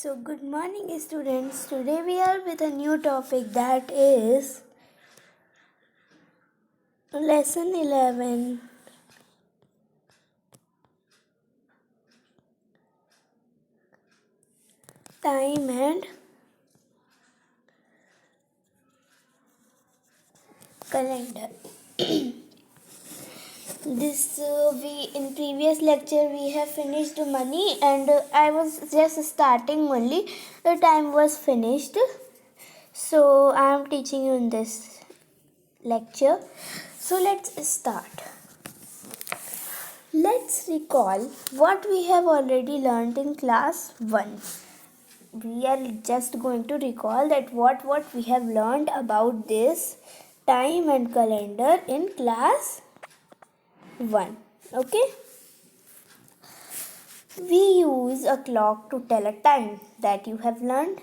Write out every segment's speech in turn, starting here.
So, good morning, students. Today we are with a new topic, that is lesson 11. Time and calendar. We in previous lecture we have finished money, and I was just starting only. The time was finished, so I am teaching you in this lecture. So let's start. Let's recall what we have already learned in class 1. We are just going to recall that what we have learned about this time and calendar in class 1. Okay? We use a clock to tell a time, that you have learned.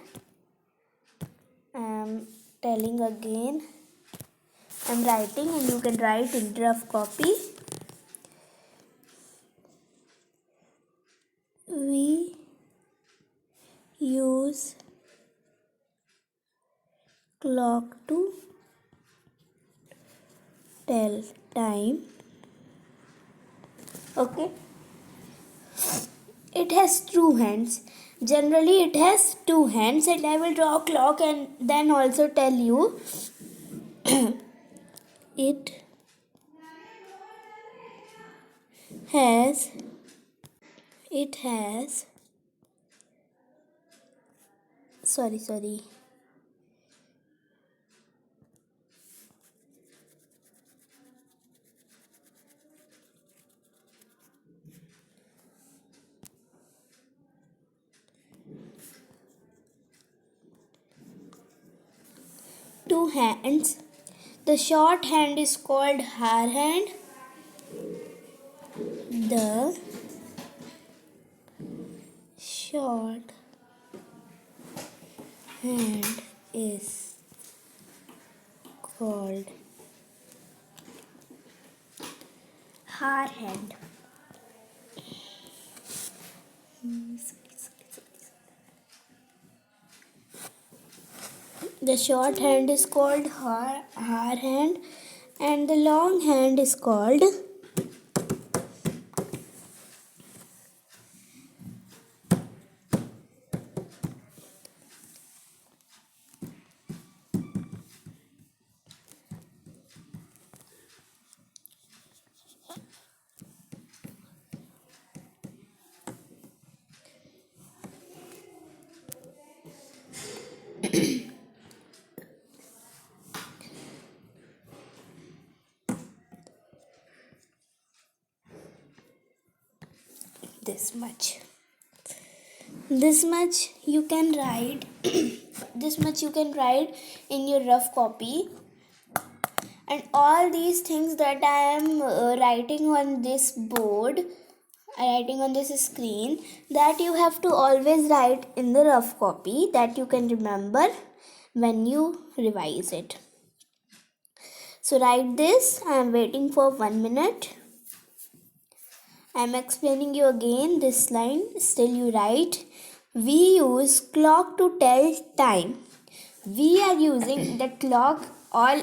I am telling again. I am writing, and you can write in rough copy. We use clock to tell time. Okay? It has two hands. Generally it has two hands, and I will draw a clock and then also tell you it has sorry two hands. The short hand is called hour hand. The short hand is called hour hand. The short hand is called hour hand, and the long hand is called this much. This much you can write this much you can write in your rough copy, and all these things that I am writing on this board, writing on this screen, that you have to always write in the rough copy, that you can remember when you revise it. So write this. I am waiting for 1 minute. I am explaining you again this line. Still you write. We use clock to tell time. We are using the clock. All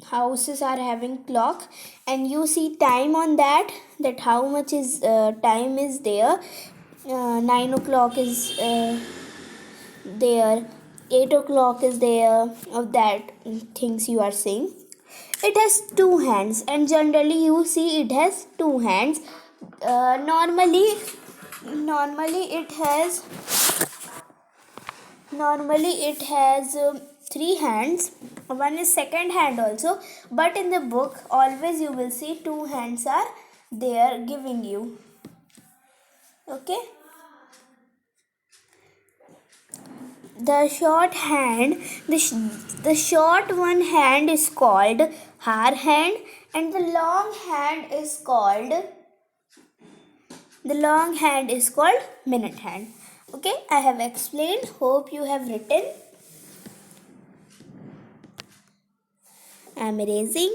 houses are having clock, and you see time on that how much is time is there. 9 o'clock is there. 8 o'clock is there. Of that things you are saying. It has two hands, and generally you see it has two hands. Normally it has three hands. One is second hand also, but in the book always you will see two hands are there giving you. Okay? The short hand, the short one hand is called hour hand, and the long hand is called minute hand. Okay, I have explained. Hope you have written. I am erasing.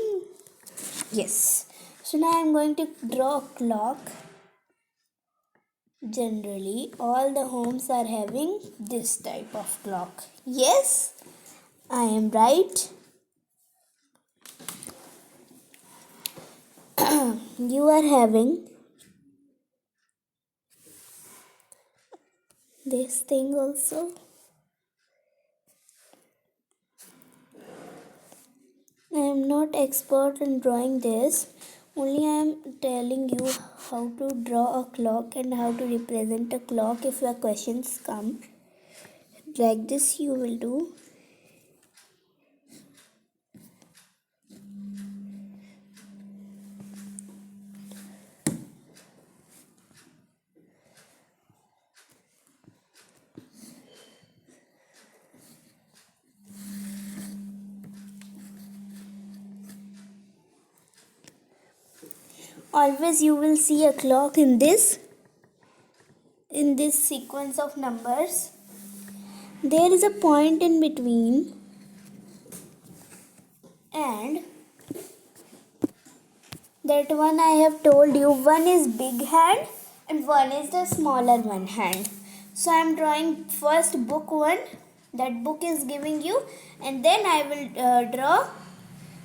Yes. So now I am going to draw a clock. Generally, all the homes are having this type of clock. Yes, I am right. You are having this thing also. I am not expert in drawing this. Only I am telling you how to draw a clock and how to represent a clock if your questions come. Like this you will do. Always you will see a clock in this sequence of numbers. There is a point in between, and that one I have told you, one is big hand and one is the smaller one hand. So I am drawing first book one, that book is giving you, and then I will draw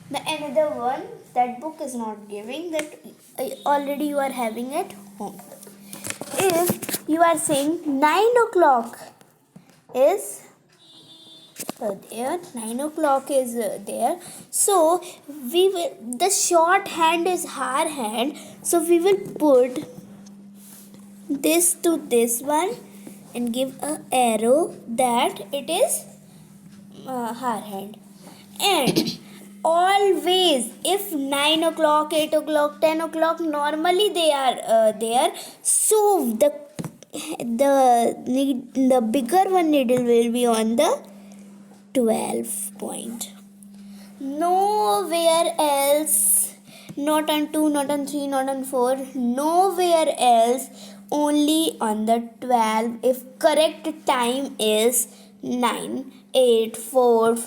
the another one that book is not giving, that already you are having at home. If you are saying 9 o'clock is there, 9 o'clock is there, so we will, the short hand is her hand, so we will put this to this one and give a arrow that it is her hand. And always, if 9 o'clock, 8 o'clock, 10 o'clock, normally they are there, so the bigger one needle will be on the 12 point. Nowhere else, not on 2, not on 3, not on 4, nowhere else, only on the 12 if correct time is 9, 8, 4,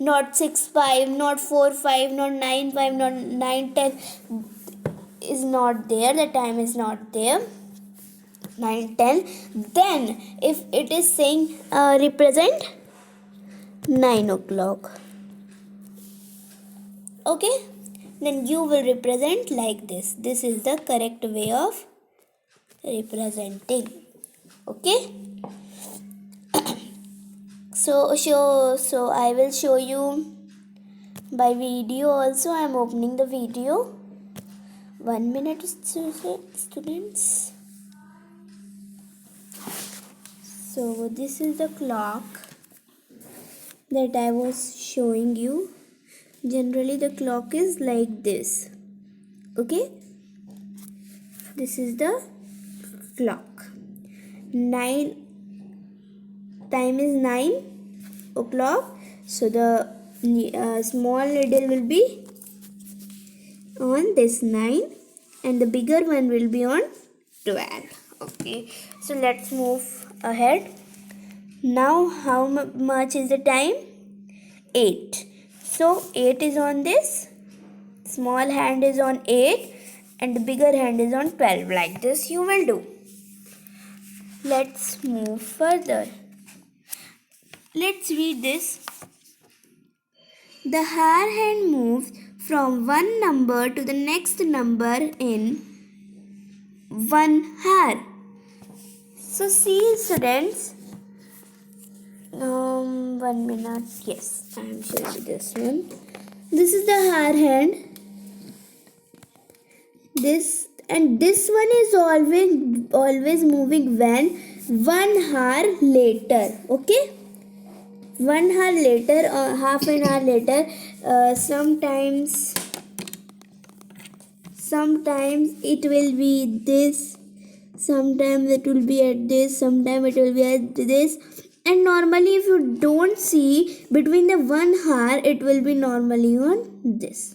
not 6, 5, not 4, 5, not 9, 5, not 9, 10 is not there, the time is not there, 9, 10. Then if it is saying represent 9 o'clock, okay, then you will represent like this. This is the correct way of representing. Okay. So I will show you by video also. I am opening the video. 1 minute, students. So this is the clock that I was showing you. Generally the clock is like this. Okay. This is the clock. 9, time is 9 o'clock. So the small needle will be on this 9 and the bigger one will be on 12. Okay. So let's move ahead. Now how much is the time? 8. So 8 is on this. Small hand is on 8 and the bigger hand is on 12. Like this you will do. Let's move further. Let's read this. The her hand moves from one number to the next number in 1 hour. So see, students. 1 minute. Yes, I am showing you this one. This is the her hand. This and this one is always moving when 1 hour later. Okay. 1 hour later or half an hour later, sometimes it will be this, sometimes it will be at this, sometimes it will be at this, and normally if you don't see between the 1 hour, it will be normally on this.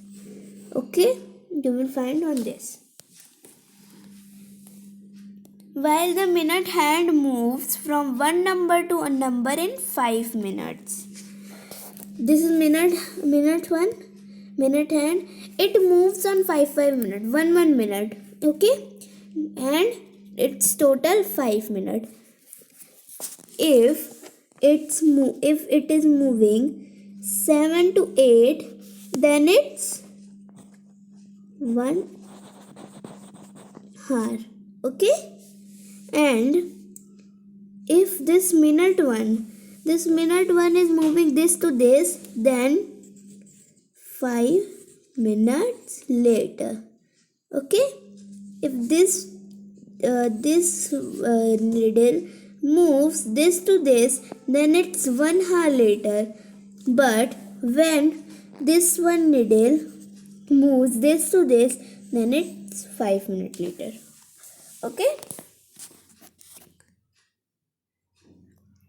Okay, you will find on this. While the minute hand moves from one number to a number in 5 minutes. This is minute hand. It moves on 5 minutes, 1 minute. Okay, and it's total 5 minutes. If it is moving 7 to 8, then it's 1 hour. Okay, and if this minute one is moving this to this, then 5 minutes later. Okay, if this needle moves this to this, then it's 1 hour later. But when this one needle moves this to this, then it's 5 minutes later. Okay,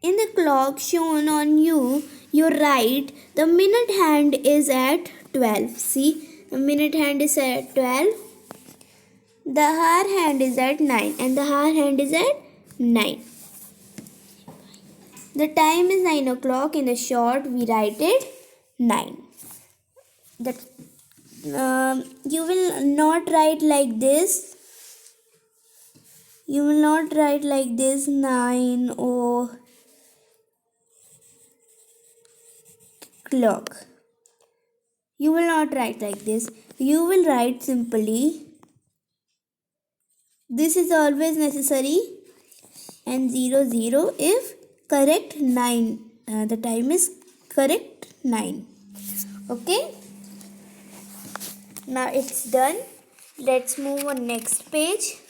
in the clock shown on your right, the minute hand is at 12. See, the minute hand is at 12. The hour hand is at 9 and the hour hand is at 9. The time is 9 o'clock. In the short, we write it 9. You will not write like this. You will not write like this 9 o'clock. You will not write like this. You will write simply. This is always necessary, and 00 if correct 9. The time is correct 9. Okay. Now it's done. Let's move on next page.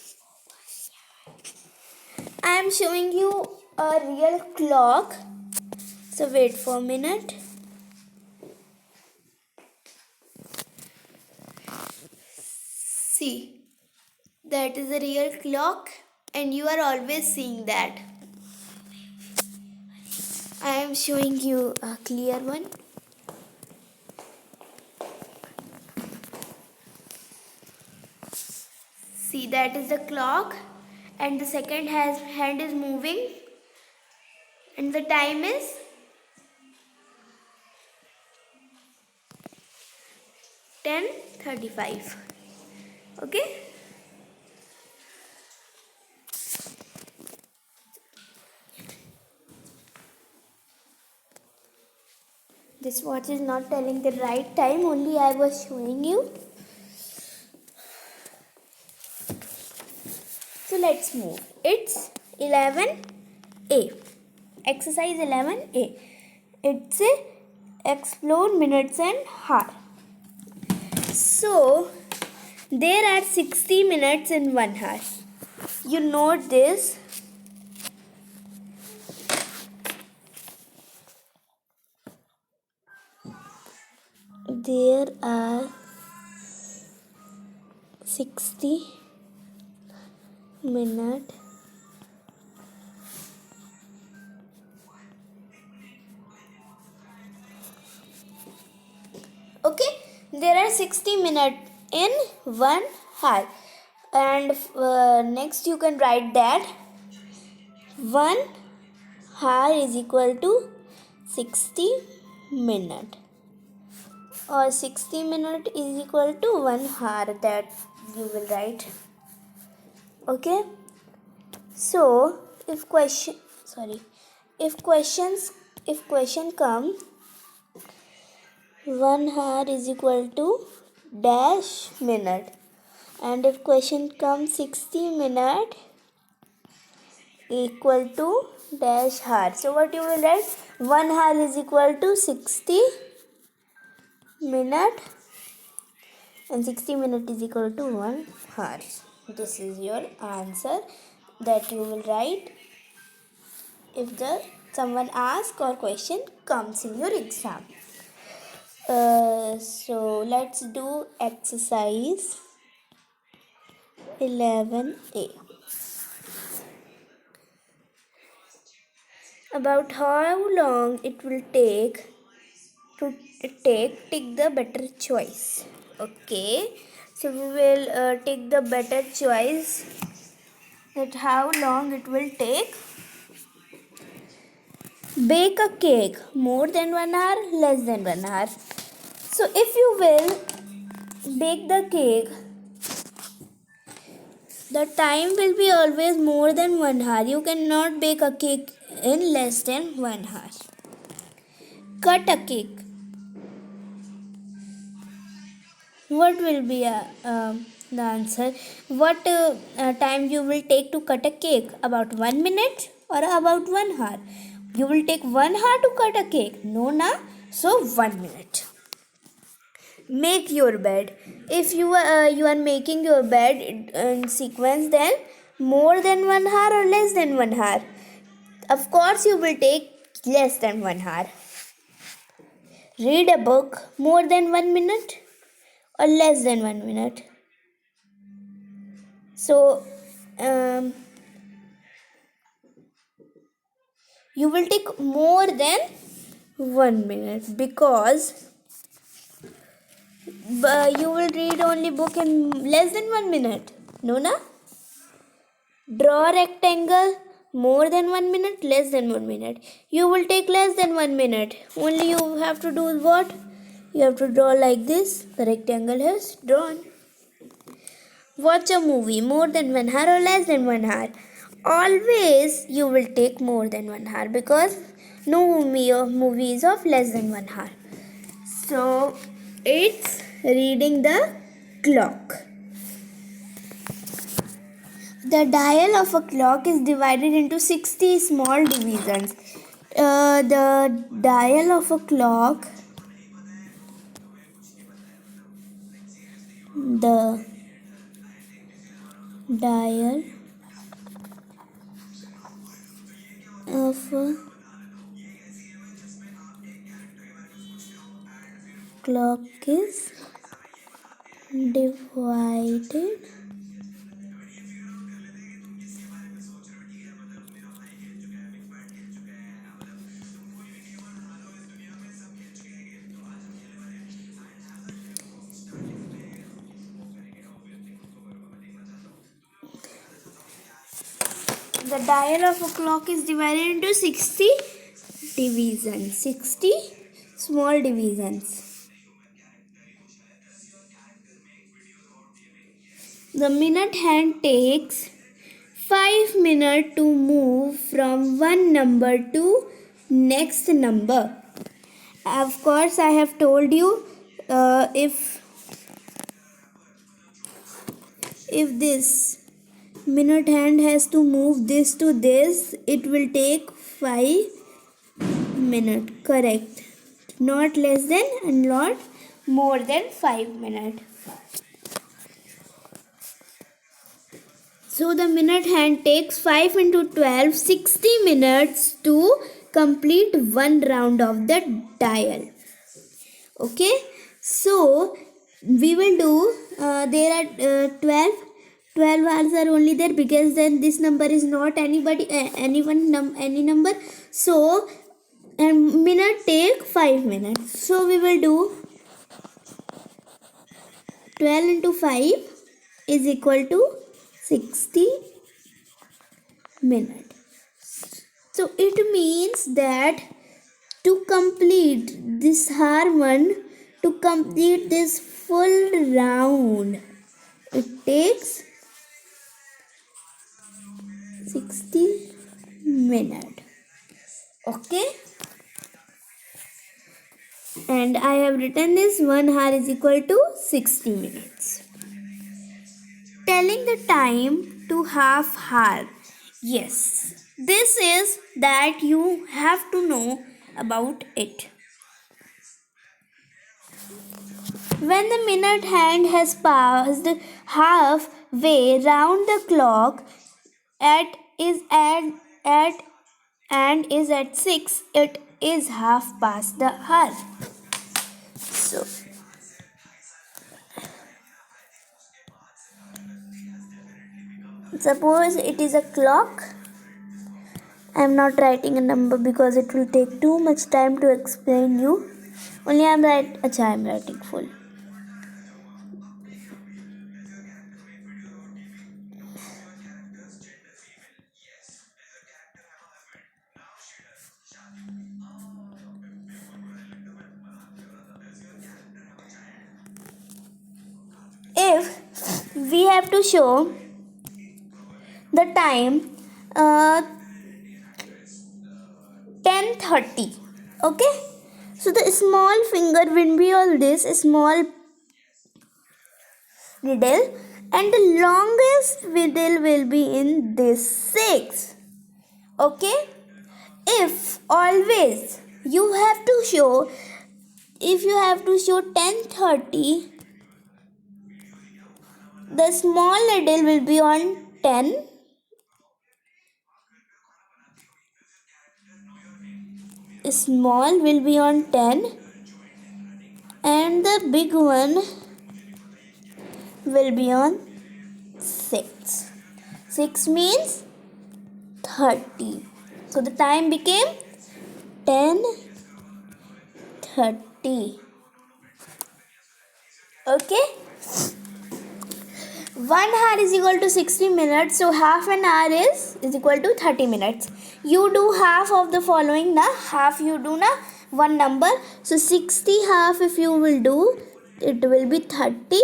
I am showing you a real clock. So wait for a minute. See. That is a real clock, and you are always seeing that. I am showing you a clear one. See, that is the clock, and the second hand is moving, and the time is 10:35. Okay. This watch is not telling the right time, only I was showing you. So let's move. It's 11A. Exercise 11A. It's a explore minutes and hour. So there are 60 minutes in 1 hour. You note this. There are 60 minutes there are 60 minutes in 1 hour, and next you can write that 1 hour is equal to 60 minutes, or 60 minutes is equal to 1 hour, that you will write. Okay, so if question come 1 hour is equal to dash minute, and if question comes 60 minute equal to dash hour, so what you will write? 1 hour is equal to 60 minute, and 60 minute is equal to 1 hour. This is your answer that you will write if someone asks or question comes in your exam. So let's do exercise 11A. About how long it will take to take the better choice. Okay, so we will take the better choice, that how long it will take. Bake a cake, more than 1 hour, less than 1 hour. So if you will bake the cake The time will be always more than 1 hour. You cannot bake a cake in less than 1 hour. Cut a cake. What will be the answer? What time you will take to cut a cake? About 1 minute or about 1 hour? You will take 1 hour to cut a cake. No, na? So 1 minute. Make your bed. If you are making your bed in sequence, then more than 1 hour or less than 1 hour? Of course, you will take less than 1 hour. Read a book more than 1 minute or less than 1 minute? So, you will take more than 1 minute because you will read only book in less than 1 minute. No, na? Draw a rectangle more than 1 minute, less than 1 minute. You will take less than 1 minute. Only you have to do what? You have to draw like this. The rectangle is drawn. Watch a movie more than 1 hour or less than 1 hour? Always you will take more than 1 hour because no movie is of less than 1 hour. So it's reading the clock. The dial of a clock is divided into 60 small divisions. The dial of a clock, the dial of a clock is divided the dial of a clock is divided into 60 divisions, 60 small divisions. The minute hand takes 5 minutes to move from one number to next number. Of course, I have told you if this minute hand has to move this to this, it will take 5 minutes. Correct. Not less than and not more than 5 minutes. So the minute hand takes 5 into 12, 60 minutes to complete one round of the dial. Okay, so we will do, there are 12 hours are only there because then this number is not any number. So and minute take 5 minutes. So we will do 12 into 5 is equal to 60 minutes. So it means that to complete this harmon, to complete this full round, it takes 60 minutes. Okay? And I have written this 1 hour is equal to 60 minutes. Telling the time to half hour. Yes, this is that you have to know about it. When the minute hand has passed halfway round the clock and is at 6, it is half past the hour. So suppose it is a clock. I am not writing a number because it will take too much time to explain you. Only I am writing full. If we have to show the time 10:30. Okay, so the small finger will be on this small needle and the longest needle will be in this 6. Okay, if always you have to show, if you have to show 10:30, the small needle will be on 10, small will be on 10, and the big one will be on 6. 6 means 30. So the time became 10:30. Okay, 1 hour is equal to 60 minutes, so half an hour is equal to 30 minutes. You do half of the following na, half you do na, one number, so 60 half if you will do, it will be 30.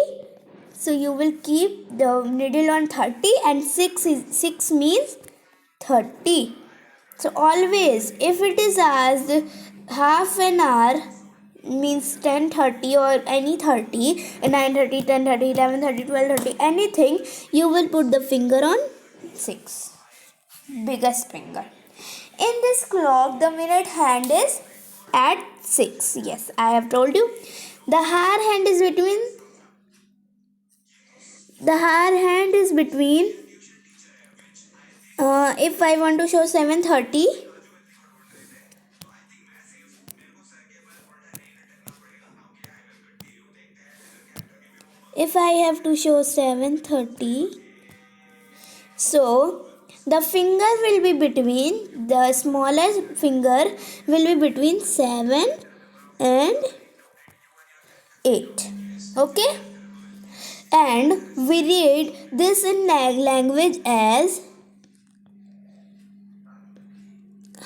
So you will keep the needle on 30 and 6 means 30. So always if it is asked half an hour means 10:30 or any 30, 9:30, 10:30, 11:30, 12:30, anything, you will put the finger on 6, biggest finger. In this clock the minute hand is at 6. Yes, I have told you. The hour hand is between, if I want to show 7:30, if I have to show 7:30, so the finger will be between, the smallest finger will be between 7 and 8. Okay, and we read this in language as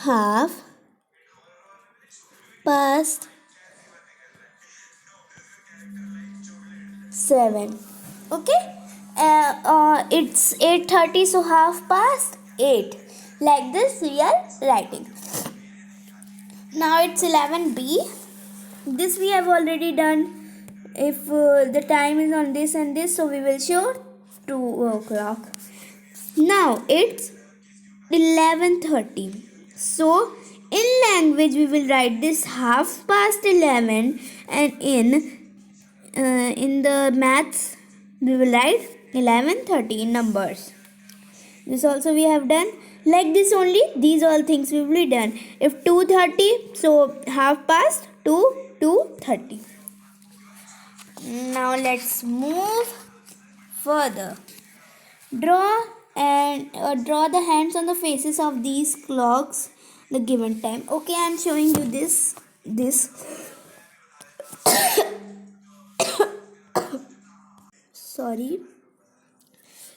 half past 7. Okay, it's 8:30, so half past 8, like this we are writing. Now it's 11b. This we have already done. If the time is on this and this, so we will show 2 o'clock. Now it's 11:30, so in language we will write this half past 11, and in the maths we will write 11:30 in numbers. This also we have done. Like this only, these all things we will be done. If 2:30, so half past 2:30. Now let's move further. Draw the hands on the faces of these clocks the given time. Okay, I am showing you this. Sorry.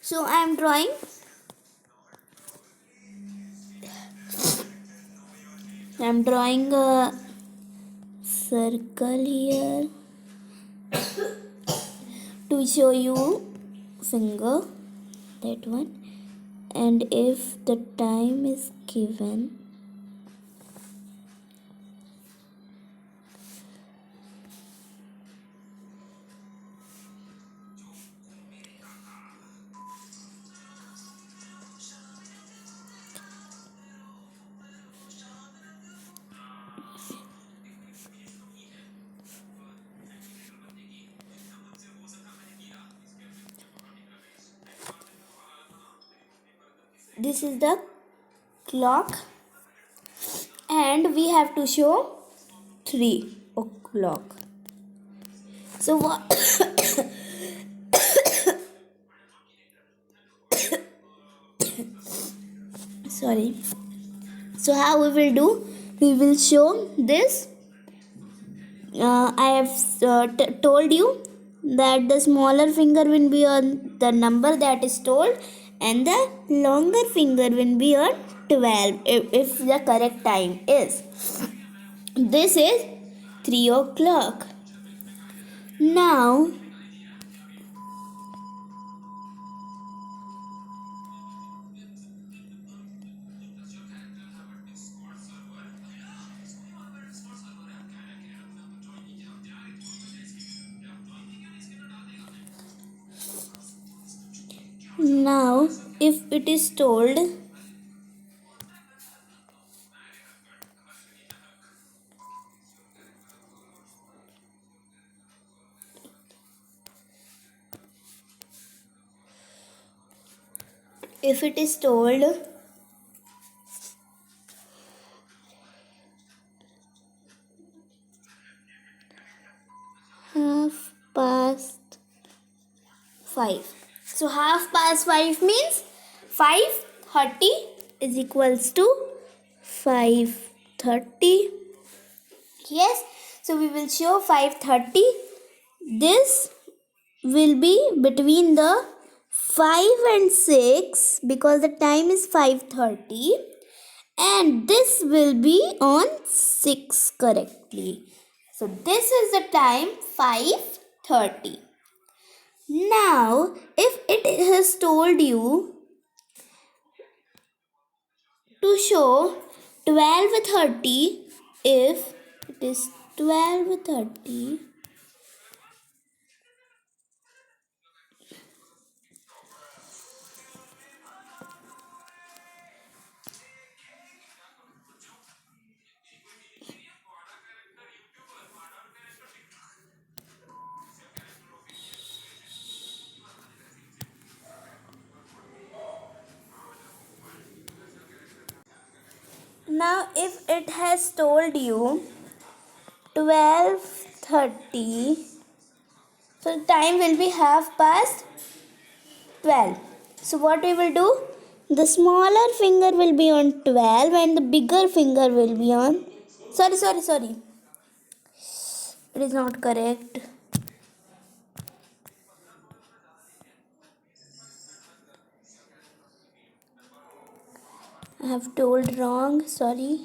So I am drawing a circle here to show you finger, that one. And if the time is given, this is the clock, and we have to show 3 o'clock. So what? Sorry. So how we will do? We will show this. I have told you that the smaller finger will be on the number that is told, and the longer finger will be on 12 if the correct time is. This is 3 o'clock. Now Now if it is told if it is told half past 5. So half past 5 means 5:30 is equals to 5:30. Yes, so we will show 5:30. This will be between the 5 and 6 because the time is 5:30, and this will be on 6 correctly. So this is the time 5:30. Now if it has told you to show 12:30, if it is 12:30, now if it has told you 12:30, so the time will be half past 12. So what we will do? The smaller finger will be on 12 and the bigger finger will be on... Sorry. It is not correct. I have told wrong. Sorry.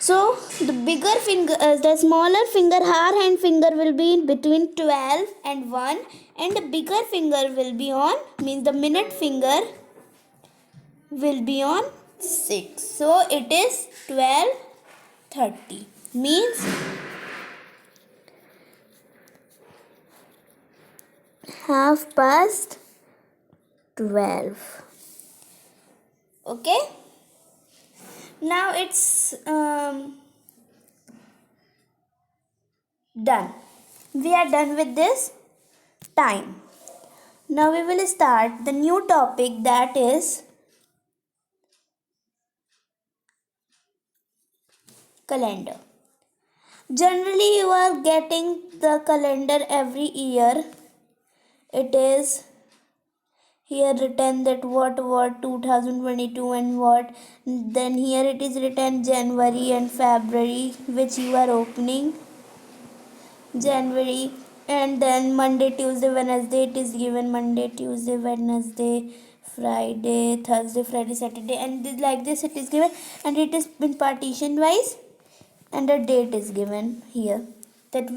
So the smaller finger, our hand finger will be in between 12 and 1, and the bigger finger will be on, means the minute finger will be on 6. So it is 12:30, means half past 12. Okay. Now it's done. We are done with this time. Now we will start the new topic, that is calendar. Generally you are getting the calendar every year. It is here written that what 2022 and what, then here it is written January and February, which you are opening January, and then Monday, Tuesday, Wednesday it is given Monday, Tuesday, Wednesday, Friday, Thursday, Friday, Saturday, and like this it is given, and it is in partition wise, and a date is given here, that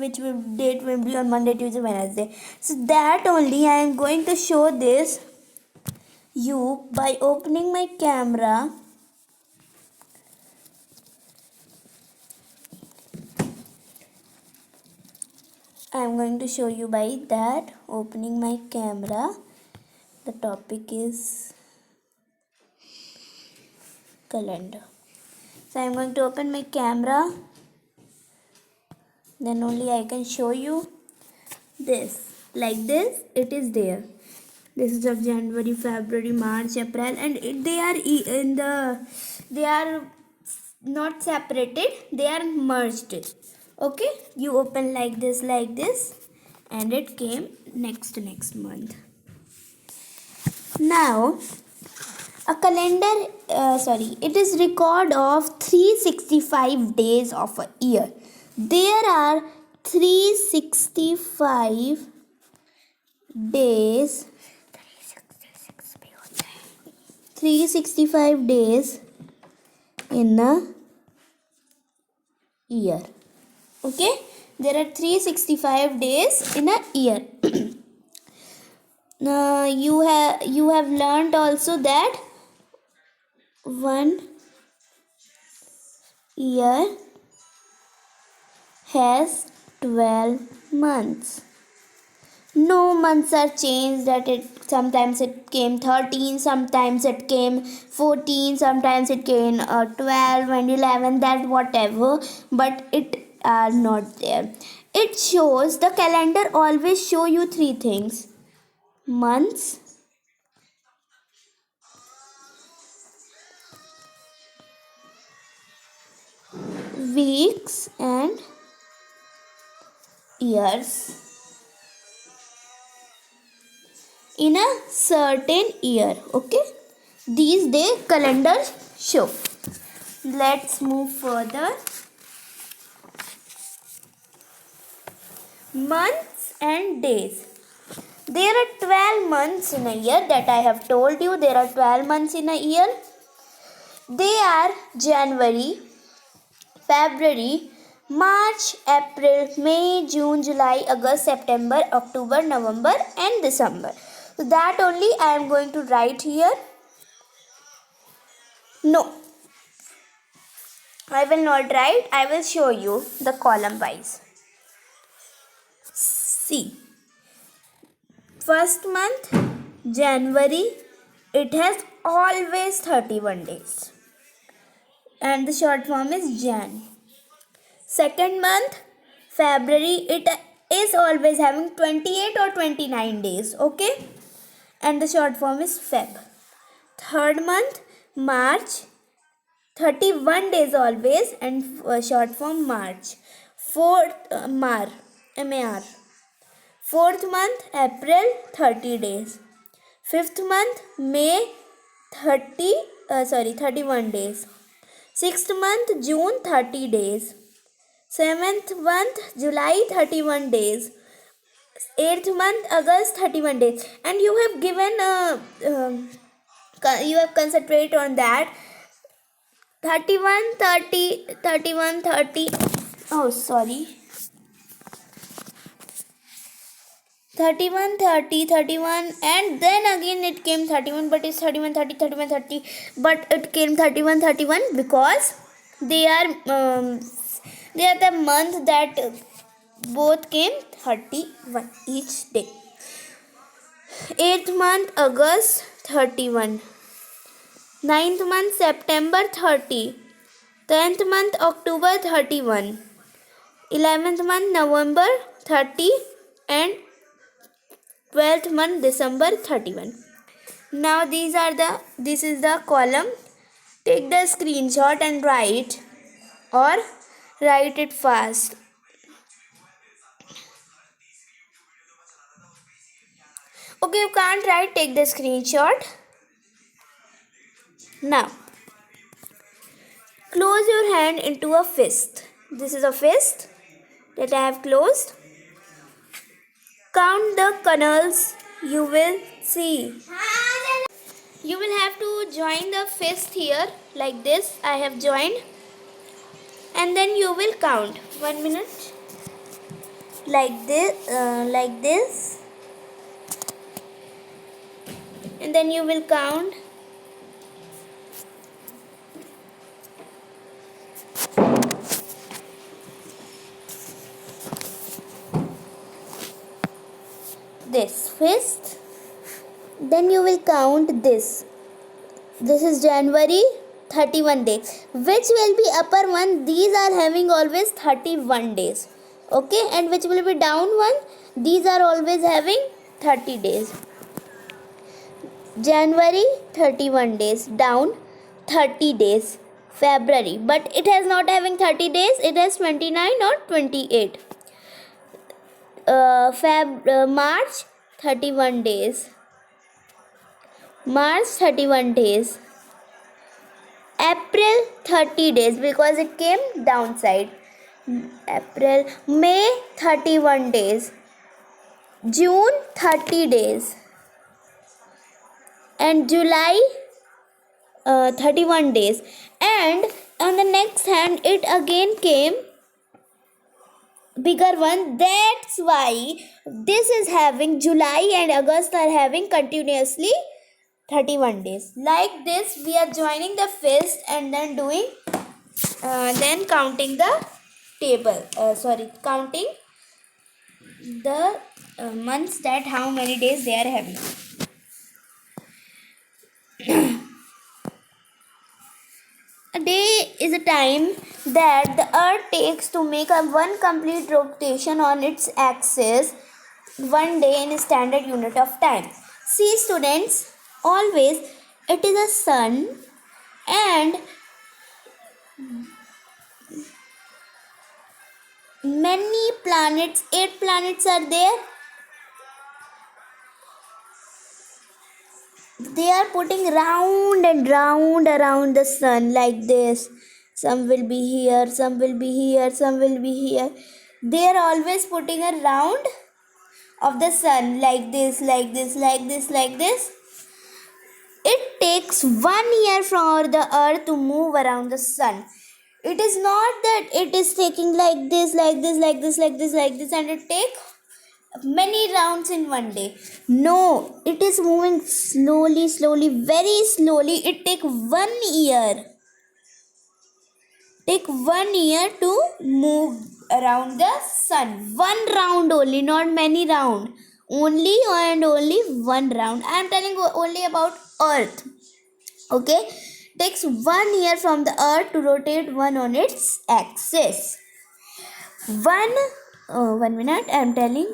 date will be on Monday, Tuesday, Wednesday. So that only I am going to show this you by opening my camera. I am going to show you by that opening my camera. The topic is calendar. So I am going to open my camera, then only I can show you this. Like this it is there. This is of January, February, March, April, and they are not separated, they are merged. Okay, you open like this, and it came next month. Now a calendar, it is record of 365 days of a year. There are 365 days 365 days in a year. Okay, there are 365 days in a year. You have learned also that 1 year has 12 months. No months are changed, that it sometimes it came 13, sometimes it came 14, sometimes it came 12 and 11, that whatever, but it are not there. It shows, the calendar always show you three things: months, weeks and years in a certain year. Okay, these day calendars show. Let's move further. Months and days. There are 12 months in a year, that I have told you. There are 12 months in a year. They are January, February, March, April, May, June, July, August, September, October, November and December. So that only I am going to write here. No, I will not write. I will show you the column wise. See, first month, January, it has always 31 days. And the short form is Jan. Second month, February, it is always having 28 or 29 days. Okay? And the short form is Feb. Third month, March, 31 days always, and short form March. Fourth, MAR. Fourth month, April, 30 days. Fifth month, May, 31 days. Sixth month, June, 30 days. Seventh month, July, 31 days. Eighth month, August, 31 days. And you have given you have concentrated on that. 31, 30, 31, 30. Oh, sorry. 31, 30, 31, and then again it came 31, but it's 31, 30, 31, 30, but it came 31, 31 because they are the month that both came 31 each day. 8th month, August, 31. 9th month, September, 30. 10th month, October, 31. 11th month, November, 30. And 12th month, December, 31. Now this is the column. Take the screenshot and write, or write it fast. Okay, you can't write, take the screenshot. Now, close your hand into a fist. This is a fist that I have closed. Count the canals you will see. You will have to join the fist here like this. I have joined. And then you will count. 1 minute. Like this. And then you will count. This fist. Then you will count this. This is January, 31 days. Which will be upper one? These are having always 31 days. Okay, and which will be down one? These are always having 30 days. January, 31 days. Down, 30 days. February, but it has not having 30 days. It has 29 or 28. March, 31 days. March, 31 days. April, 30 days because it came downside. April, May, 31 days. June, 30 days. And July, 31 days. And on the next hand, it again came bigger one. That's why this is having July and August are having continuously 31 days. Like this, we are joining the fist and then doing then counting the table. Counting the months, that how many days they are having. A day is a time that the earth takes to make a one complete rotation on its axis, one day in a standard unit of time. See students, always it is a sun and many planets, 8 planets are there. They are putting round and round around the sun like this. Some will be here, some will be here, some will be here. They are always putting a round of the sun like this, like this, like this, like this. It takes 1 year for the earth to move around the sun. It is not that it is taking like this, like this, like this, like this, like this, and it takes many rounds in one day. No, it is moving slowly, slowly, very slowly. It take 1 year. Take 1 year to move around the sun. One round only, not many round. Only and only one round. I am telling you only about Earth. Okay, takes 1 year from the Earth to rotate one on its axis. 1 minute. I am telling.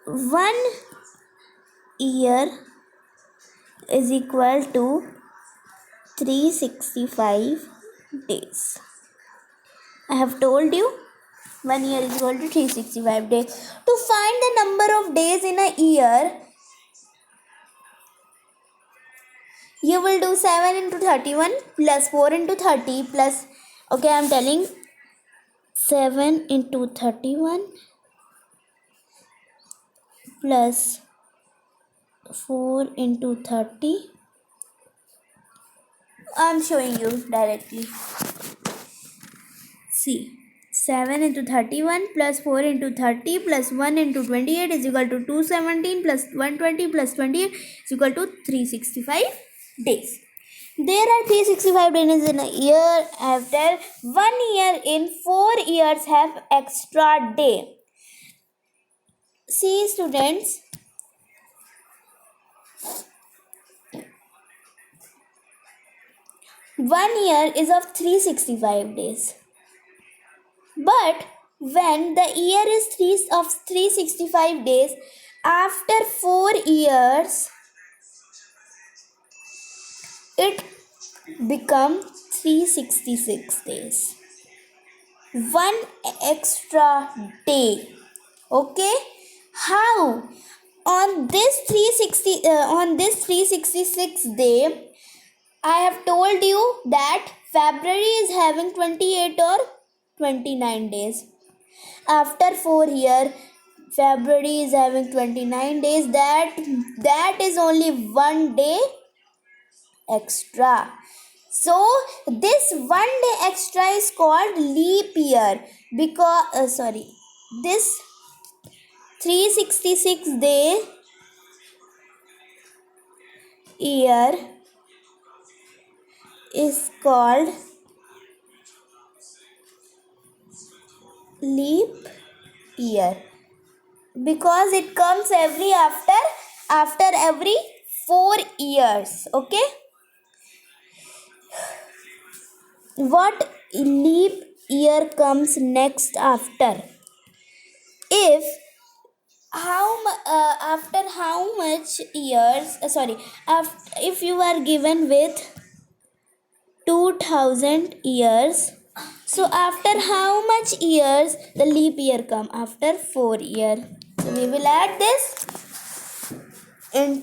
1 year is equal to 365 days. I have told you 1 year is equal to 365 days. To find the number of days in a year, you will do 7 into 31 plus 4 into 30 plus, okay, I am telling 7 into 31 plus 4 into 30. I am showing you directly. See, 7 into 31 plus 4 into 30 plus 1 into 28 is equal to 217 plus 120 plus 28 is equal to 365 days. There are 365 days in a year. After 1 year in 4 years have extra day. See students, one year is of 365 days. But when the year is 365 days, after 4 years, it become 366 days. One extra day. Okay? How? On this 366 day, I have told you that February is having 28 or 29 days. After 4 years, February is having 29 days. That is only 1 day extra. So this 1 day extra is called leap year because this 366 day year is called leap year because it comes after every 4 years. Okay, what leap year comes next after? If after how much years, if you are given with 2000 years, so after how much years the leap year come? After 4 years. So we will add this in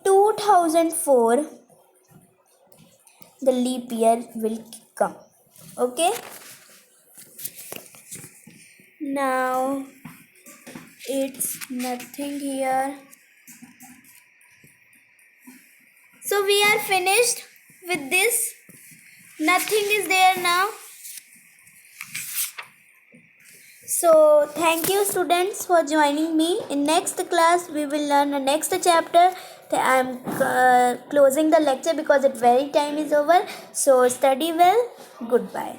2004 the leap year will come. Okay, now it's nothing here. So we are finished with this. Nothing is there now. So thank you students for joining me. In next class we will learn the next chapter. I am closing the lecture because its very time is over. So study well. Goodbye.